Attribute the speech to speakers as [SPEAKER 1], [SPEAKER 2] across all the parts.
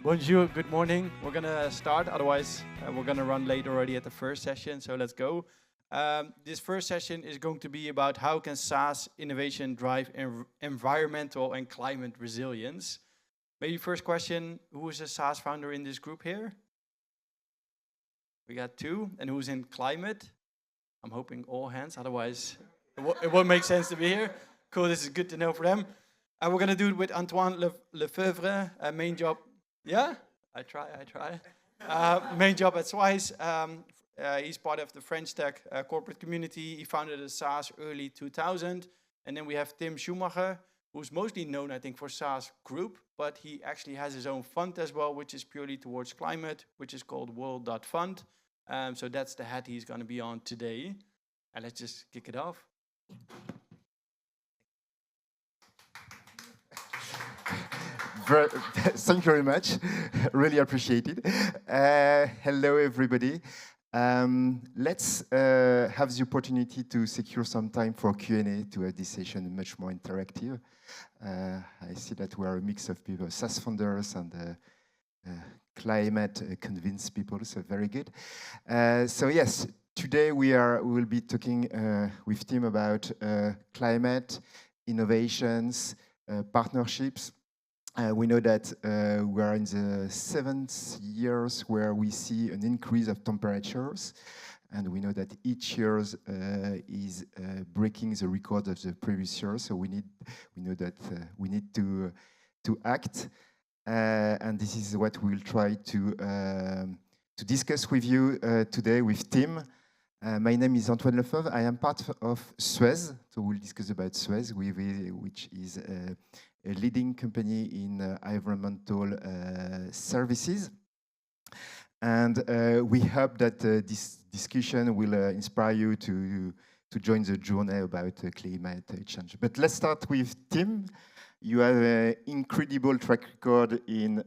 [SPEAKER 1] Bonjour, good morning. We're gonna start, otherwise we're gonna run late already at the first session, so let's go. This first session is going to be about how can SaaS innovation drive environmental and climate resilience. Maybe first question, who is a SaaS founder in this group here? We got two, and who's in climate? I'm hoping all hands, otherwise it won't make sense to be here. Cool, this is good to know for them. We're gonna do it with Antoine Feuvre, main job. Yeah, I try. Main job at Swice. He's part of the French tech corporate community. He founded a SaaS early 2000. And then we have Tim Schumacher, who's mostly known, I think, for saas.group, but he actually has his own fund as well, which is purely towards climate, which is called World.Fund. So that's the hat he's going to be on today. And let's just kick it off.
[SPEAKER 2] Thank you very much. Really appreciate it. Hello, everybody. Let's have the opportunity to secure some time for Q&A to have this session much more interactive. I see that we are a mix of people, SaaS founders and climate convinced people, so very good. So yes, today we will be talking with Tim about climate, innovations, partnerships. We know that we are in the 7th years where we see an increase of temperatures, and we know that each year is breaking the record of the previous year. So we know that we need to act, and this is what we'll try to discuss with you today with Tim. My name is Antoine Lefebvre. I am part of Suez, so we'll discuss about Suez, which is a leading company in environmental services. And we hope that this discussion will inspire you to join the journey about climate change. But let's start with Tim. You have an incredible track record in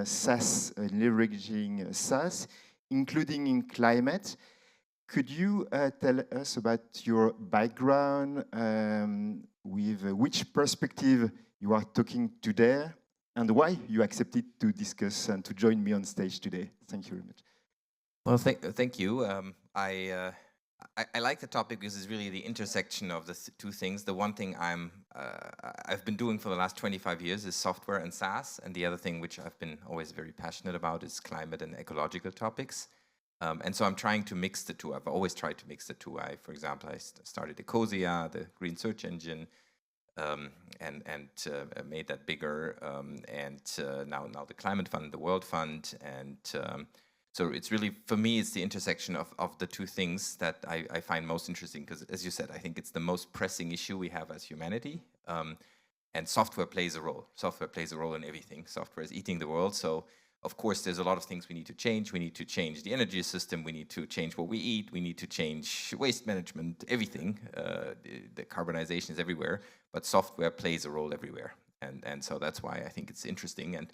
[SPEAKER 2] SaaS, leveraging SaaS, including in climate. Could you tell us about your background, with which perspective you are talking today, and why you accepted to discuss and to join me on stage today? Thank you very much.
[SPEAKER 3] Well, thank you. I like the topic because it's really the intersection of the two things. The one thing I've been doing for the last 25 years is software and SaaS, and the other thing which I've been always very passionate about is climate and ecological topics. And so I'm trying to mix the two. I've always tried to mix the two. For example, I started Ecosia, the green search engine, and made that bigger, and now the Climate Fund, the World Fund, and so it's really, for me, it's the intersection of the two things that I find most interesting, because as you said, I think it's the most pressing issue we have as humanity, and software plays a role. Software plays a role in everything. Software is eating the world, so of course there's a lot of things we need to change. We need to change the energy system, we need to change what we eat, we need to change waste management, everything. The carbonization is everywhere, but software plays a role everywhere. And so that's why I think it's interesting. And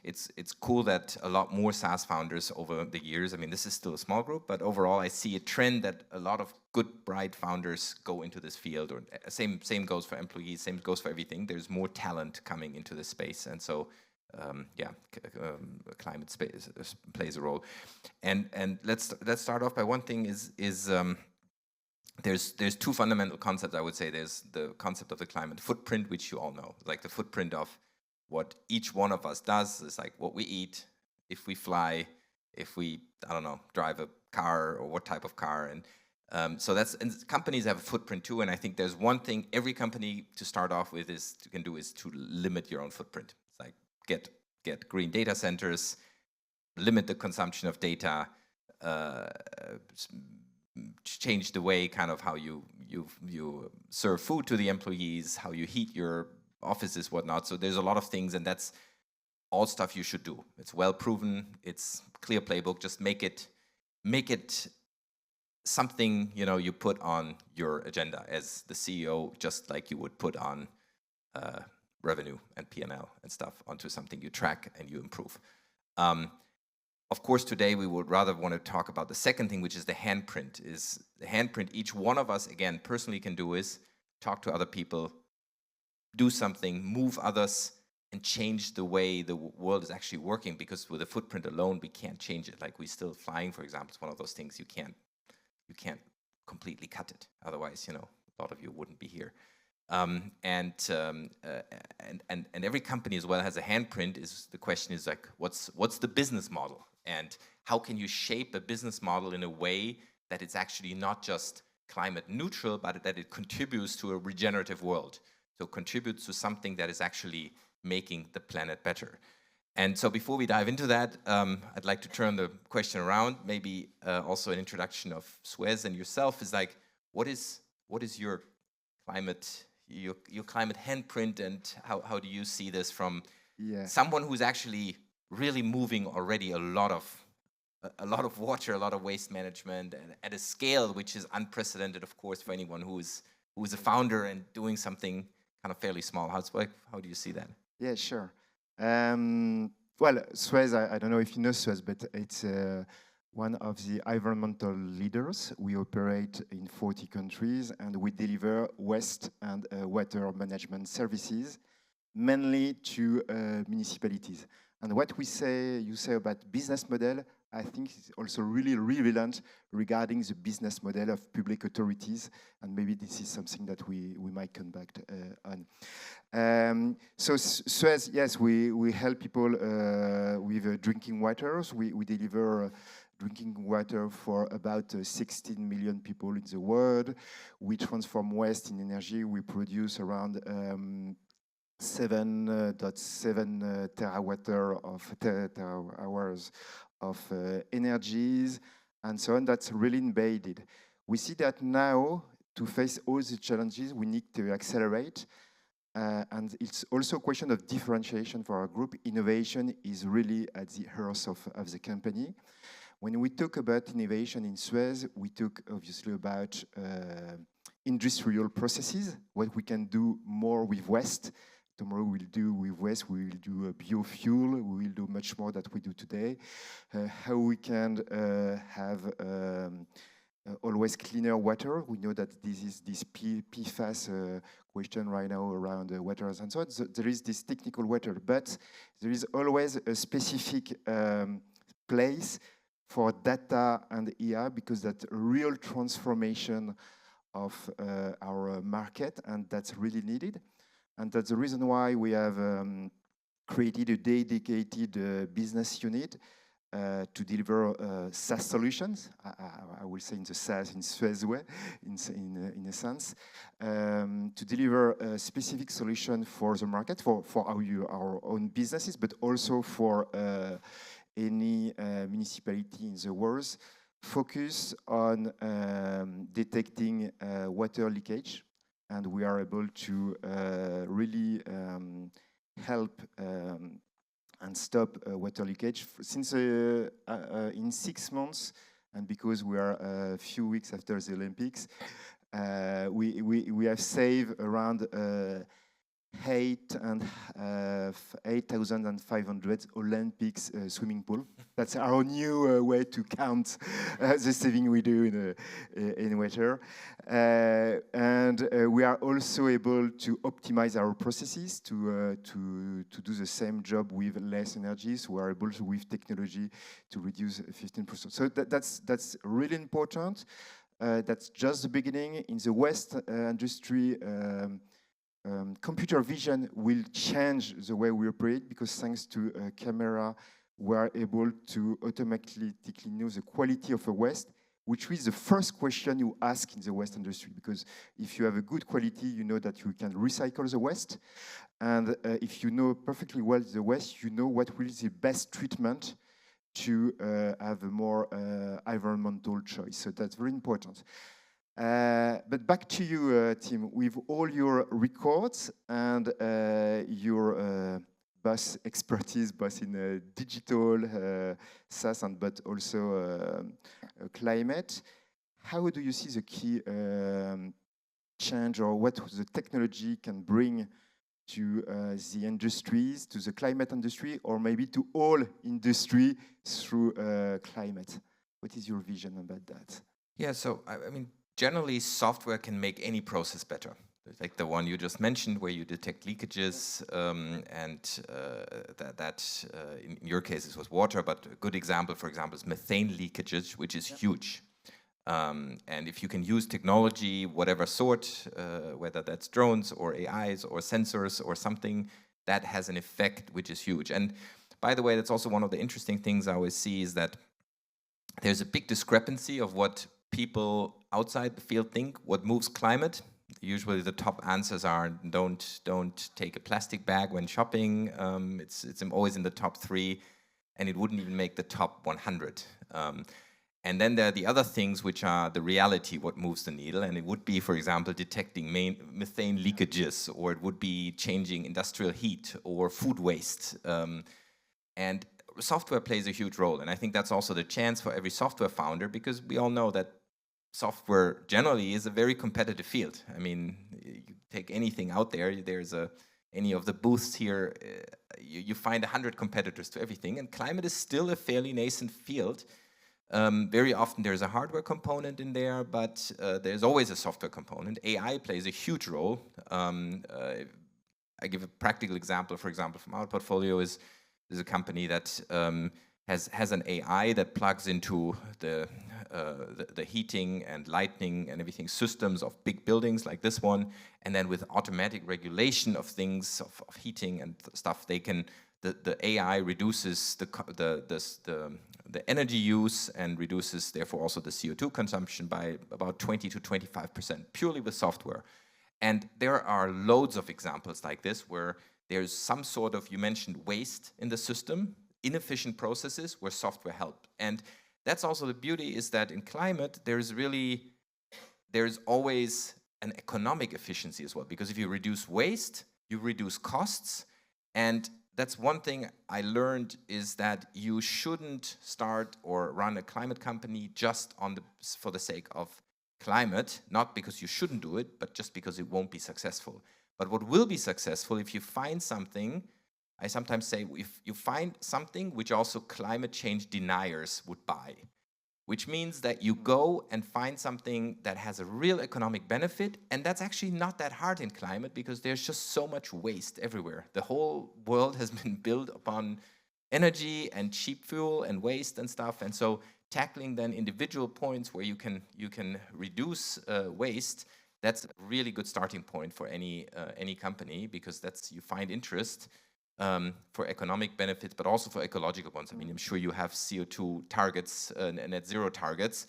[SPEAKER 3] it's cool that a lot more SaaS founders over the years, I mean, this is still a small group, but overall I see a trend that a lot of good, bright founders go into this field, or same goes for employees, same goes for everything. There's more talent coming into this space. And so climate space plays a role, and let's start off by one thing is there's two fundamental concepts I would say. There's the concept of the climate footprint, which you all know, like the footprint of what each one of us does is like what we eat, if we fly, if we, I don't know, drive a car or what type of car, and so and companies have a footprint too. And I think there's one thing every company to start off with can do is to limit your own footprint. It's like get green data centers, limit the consumption of data, change the way kind of how you serve food to the employees, how you heat your offices, whatnot. So there's a lot of things, and that's all stuff you should do. It's well proven. It's clear playbook. Just make it something you put on your agenda as the CEO, just like you would put on revenue and P&L and stuff onto something you track and you improve. Of course, today we would rather want to talk about the second thing, which is the handprint. Each one of us, again, personally can do is talk to other people, do something, move others, and change the way the world is actually working, because with a footprint alone, we can't change it. Like, we still flying, for example, is one of those things you can't completely cut it. Otherwise, a lot of you wouldn't be here. And every company as well has a handprint. The question is like, what's the business model, and how can you shape a business model in a way that it's actually not just climate neutral, but that it contributes to a regenerative world. So contributes to something that is actually making the planet better. And so before we dive into that, I'd like to turn the question around. Maybe also an introduction of Suez and yourself is like, what is your climate handprint, and how do you see this from someone who's actually really moving already a lot of water, a lot of waste management, and at a scale which is unprecedented, of course, for anyone who is a founder and doing something kind of fairly small. How do you see that?
[SPEAKER 2] Yeah, sure. Well, Suez, I don't know if you know Suez, but it's one of the environmental leaders. We operate in 40 countries, and we deliver waste and water management services, mainly to municipalities. And what you say about business model, I think is also really relevant regarding the business model of public authorities, and maybe this is something that we might come back on. So Suez, yes, we help people with drinking waters. We deliver drinking water for about 16 million people in the world. We transform waste in energy. We produce around 7.7 terawatt-hours of energies, and so on. That's really embedded. We see that now, to face all the challenges, we need to accelerate. And it's also a question of differentiation for our group. Innovation is really at the heart of the company. When we talk about innovation in Suez, we talk obviously about industrial processes, what we can do more with waste. Tomorrow we'll do with waste, we will do a biofuel, we will do much more than we do today. How we can have always cleaner water. We know that this PFAS question right now around waters and so on. So there is this technical water, but there is always a specific place for data and AI, because that's a real transformation of our market, and that's really needed. And that's the reason why we have created a dedicated business unit to deliver SaaS solutions. I will say in the SaaS, in Suez way, in a sense, to deliver a specific solution for the market, for our own businesses, but also for any municipality in the world. Focus on detecting water leakage. And we are able to really help and stop water leakage. Since in 6 months, and because we are a few weeks after the Olympics, we have saved around 8,500 Olympics swimming pool. That's our new way to count the saving we do in water. And we are also able to optimize our processes to do the same job with less energy. So we are able to, with technology, to reduce 15%. So that's really important. That's just the beginning. In the waste industry, computer vision will change the way we operate, because thanks to a camera, we are able to automatically know the quality of a waste, which is the first question you ask in the waste industry. Because if you have a good quality, you know that you can recycle the waste. And if you know perfectly well the waste, you know what will be the best treatment to have a more environmental choice. So that's very important. But back to you, Tim, with all your records and your expertise, both in digital, SaaS, but also climate. How do you see the key change, or what the technology can bring to the industries, to the climate industry, or maybe to all industry through climate? What is your vision about that?
[SPEAKER 3] Yeah, so I mean, generally, software can make any process better. like the one you just mentioned, where you detect leakages, in your case it was water, but a good example, for example, is methane leakages, which is huge. And if you can use technology, whatever sort, whether that's drones or AIs or sensors or something, that has an effect which is huge. And by the way, that's also one of the interesting things I always see, is that there's a big discrepancy of what people outside the field think, what moves climate. Usually the top answers are don't take a plastic bag when shopping. It's always in the top 3, and it wouldn't even make the top 100. And then there are the other things which are the reality, what moves the needle, and it would be, for example, detecting methane leakages, or it would be changing industrial heat or food waste. And software plays a huge role, and I think that's also the chance for every software founder, because we all know that software generally is a very competitive field. I mean, you take anything out there, any of the booths here, you find 100 competitors to everything, and climate is still a fairly nascent field. Very often there's a hardware component in there, but there's always a software component. AI plays a huge role. I give a practical example, for example, from our portfolio is a company that has an AI that plugs into the heating and lighting and everything systems of big buildings like this one, and then with automatic regulation of things, of heating and stuff, the AI reduces the energy use and reduces therefore also the CO2 consumption by about 20 to 25% purely with software. And there are loads of examples like this where there's some sort of, you mentioned waste in the system, inefficient processes where software help. And that's also the beauty, is that in climate, there's always an economic efficiency as well, because if you reduce waste, you reduce costs. And that's one thing I learned, is that you shouldn't start or run a climate company just for the sake of climate, not because you shouldn't do it, but just because it won't be successful. But what will be successful, if you find something, I sometimes say, if you find something which also climate change deniers would buy, which means that you go and find something that has a real economic benefit, and that's actually not that hard in climate, because there's just so much waste everywhere. The whole world has been built upon energy and cheap fuel and waste and stuff, and so tackling then individual points where you can reduce waste, that's a really good starting point for any company, because you find interest for economic benefits, but also for ecological ones. I mean, I'm sure you have CO2 targets, net zero targets,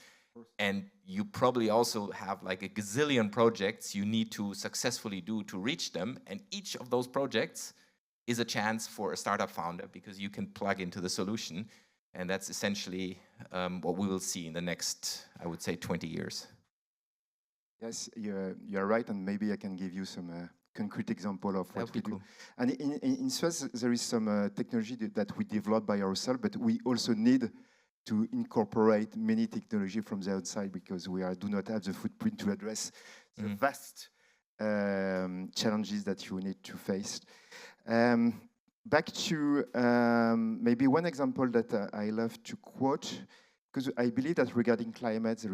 [SPEAKER 3] and you probably also have like a gazillion projects you need to successfully do to reach them, and each of those projects is a chance for a startup founder, because you can plug into the solution, and that's essentially what we will see in the next, I would say, 20 years.
[SPEAKER 2] Yes, you're right, and maybe I can give you some concrete example of what we do. And in Suez, there is some technology that we developed by ourselves, but we also need to incorporate many technology from the outside, because we do not have the footprint to address the vast challenges that you need to face. Back to maybe one example that I love to quote, because I believe that regarding climate,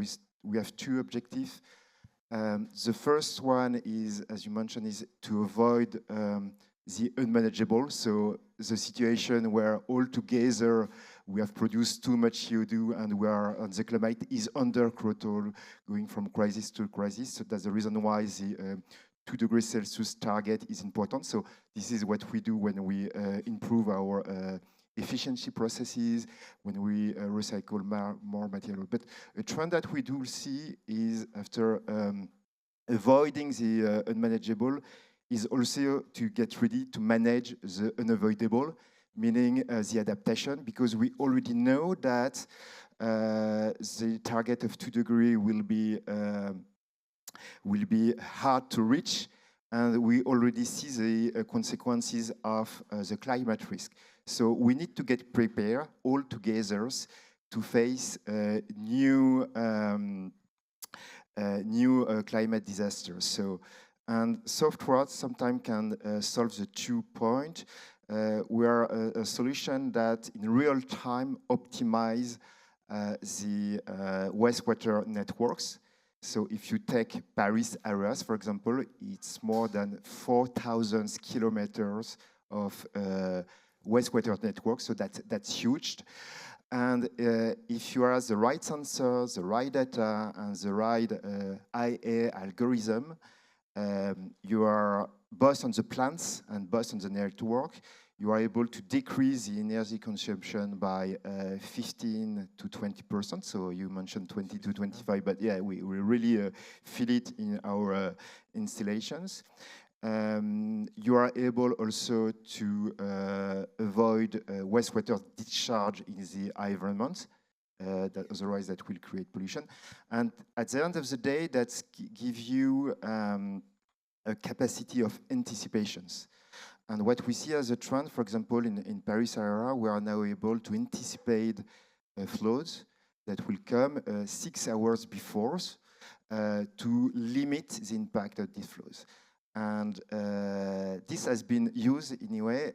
[SPEAKER 2] we have 2 objectives. The first one is, as you mentioned, is to avoid the unmanageable. So the situation where all together we have produced too much CO2 and we are on the climate is under control, going from crisis to crisis. So that's the reason why the 2 degrees Celsius target is important. So this is what we do when we improve our efficiency processes, when we recycle more material. But a trend that we do see is, after avoiding the unmanageable, is also to get ready to manage the unavoidable, meaning the adaptation, because we already know that the target of 2 degrees will be hard to reach, and we already see the consequences of the climate risk. So we need to get prepared all together to face new climate disasters. So, and software sometimes can solve the 2 points. We are a solution that in real time optimize the wastewater networks. So if you take Paris areas, for example, it's more than 4,000 kilometers of wastewater network, so that's huge. And if you have the right sensors, the right data, and the right IA algorithm, you are both on the plants and both on the network, you are able to decrease the energy consumption by 15 to 20%. So you mentioned 20 to 25, but yeah, we really feel it in our installations. You are able also to avoid wastewater discharge in the environment. That otherwise that will create pollution. And at the end of the day, that gives you a capacity of anticipations. And what we see as a trend, for example, in Paris area, we are now able to anticipate floods that will come 6 hours before to limit the impact of these flows. And this has been used anyway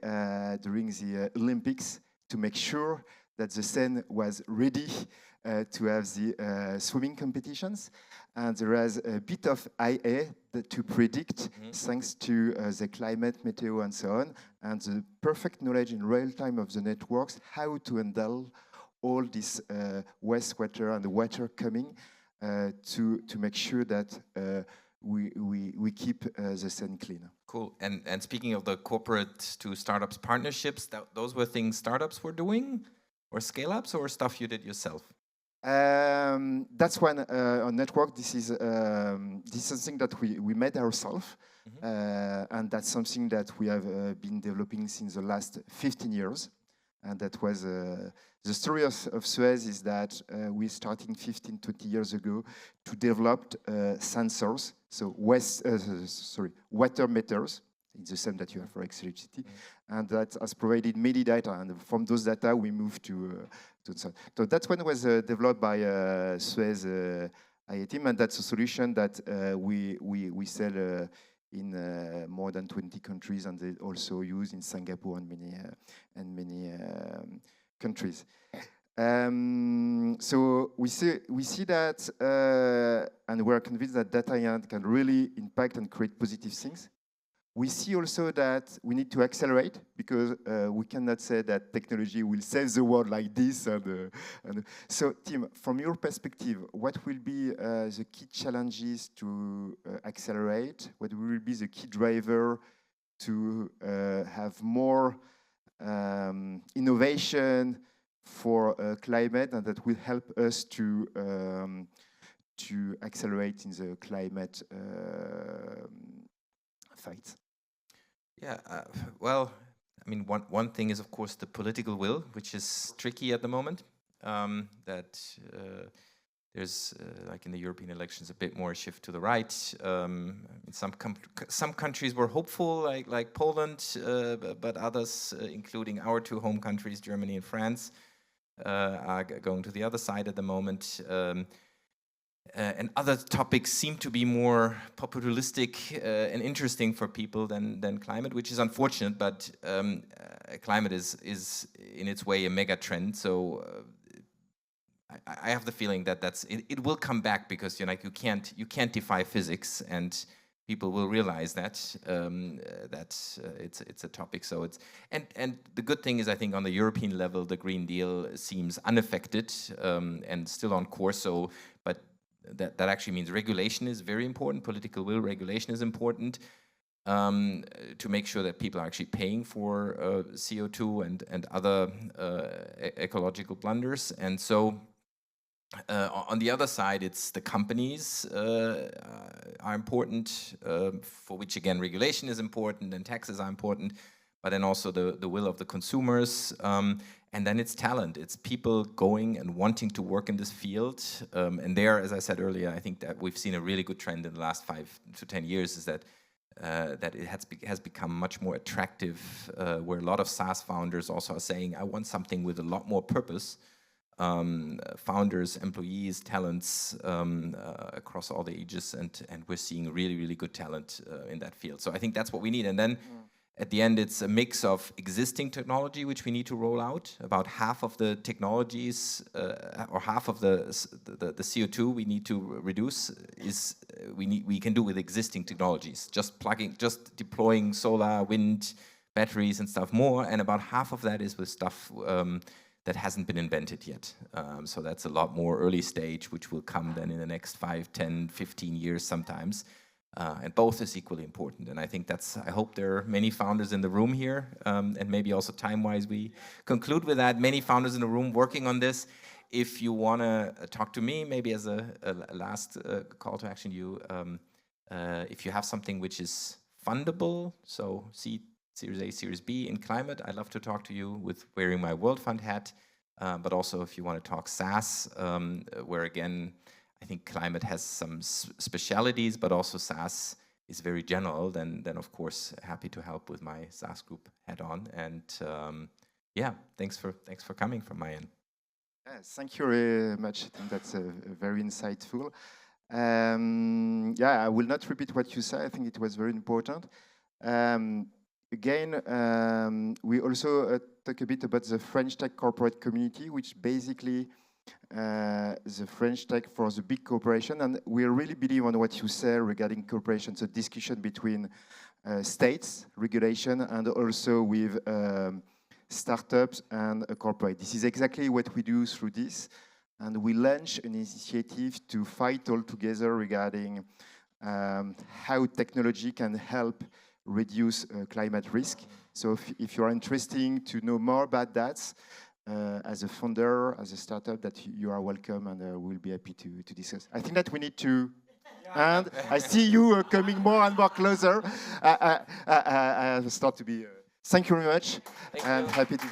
[SPEAKER 2] during the Olympics to make sure that the Seine was ready to have the swimming competitions. And there is a bit of IA to predict, thanks to the climate, meteo, and so on, and the perfect knowledge in real time of the networks, how to handle all this wastewater and the water coming to make sure that we keep the Seine clean.
[SPEAKER 3] Cool. And speaking of the corporate to startups partnerships, those were things startups were doing, or scale-ups, or stuff you did yourself?
[SPEAKER 2] That's one on network. This is something that we made ourselves, and that's something that we have been developing since the last 15 years. And that was the story of Suez is that we starting 15, 20 years ago to develop sensors, so water meters. It's the same that you have for electricity, and that has provided many data. And from those data, we moved to so that one was developed by Suez IA team, and that's a solution that we sell in more than 20 countries, and they also use in Singapore and many countries. So we see that, and we're convinced that data can really impact and create positive things. We see also that we need to accelerate, because we cannot say that technology will save the world like this. And so, Tim, from your perspective, what will be the key challenges to accelerate? What will be the key driver to have more innovation for climate, and that will help us to accelerate in the climate fight?
[SPEAKER 3] Yeah, well, I mean, one thing is, of course, the political will, which is tricky at the moment. That there's, like in the European elections, a bit more shift to the right. Some countries were hopeful, like Poland, but others, including our two home countries, Germany and France, are going to the other side at the moment. And other topics seem to be more populistic and interesting for people than climate, which is unfortunate. But climate is in its way a mega trend. So I have the feeling that it will come back, because you can't defy physics, and people will realize that it's a topic. So it's and the good thing is, I think on the European level, the Green Deal seems unaffected and still on course. So, but that actually means regulation is very important. Political will, regulation is important to make sure that people are actually paying for CO2 and other ecological blunders. And so on the other side, it's the companies are important, for which again regulation is important and taxes are important, but then also the will of the consumers. And then it's talent. It's people going and wanting to work in this field. And there, as I said earlier, I think that we've seen a really good trend in the last 5 to 10 years, is that it has become much more attractive, where a lot of SaaS founders also are saying, I want something with a lot more purpose. Founders, employees, talents across all the ages, and we're seeing really, really good talent in that field. So I think that's what we need. And then At the end, it's a mix of existing technology which we need to roll out. About half of the technologies, or half of the CO2 we need to reduce is we can do with existing technologies. Just deploying solar, wind, batteries, and stuff more. And about half of that is with stuff that hasn't been invented yet. So that's a lot more early stage, which will come then in the next 5, 10, 15 years sometimes. And both is equally important. And I think I hope there are many founders in the room here, and maybe also time-wise we conclude with that. Many founders in the room working on this. If you want to talk to me, maybe as a last call to action, if you have something which is fundable, so Series A, Series B in climate, I'd love to talk to you with wearing my World Fund hat. But also if you want to talk SaaS, where again, I think climate has some specialities, but also SaaS is very general, then of course happy to help with my SaaS group head on. And yeah, thanks for coming from my end.
[SPEAKER 2] Yes, thank you very much. I think that's very insightful. Yeah, I will not repeat what you said. I think it was very important. Again, we also talk a bit about the French tech corporate community, which basically the French tech for the big corporation, and we really believe on what you say regarding cooperation, so discussion between states, regulation, and also with startups and a corporate. This is exactly what we do through this, and we launch an initiative to fight all together regarding how technology can help reduce climate risk. So if you're interested to know more about that, as a founder, as a startup, that you are welcome, and we'll be happy to discuss. I think that we need to, and I see you coming more and more closer. I start to be, thank you very much, and happy to.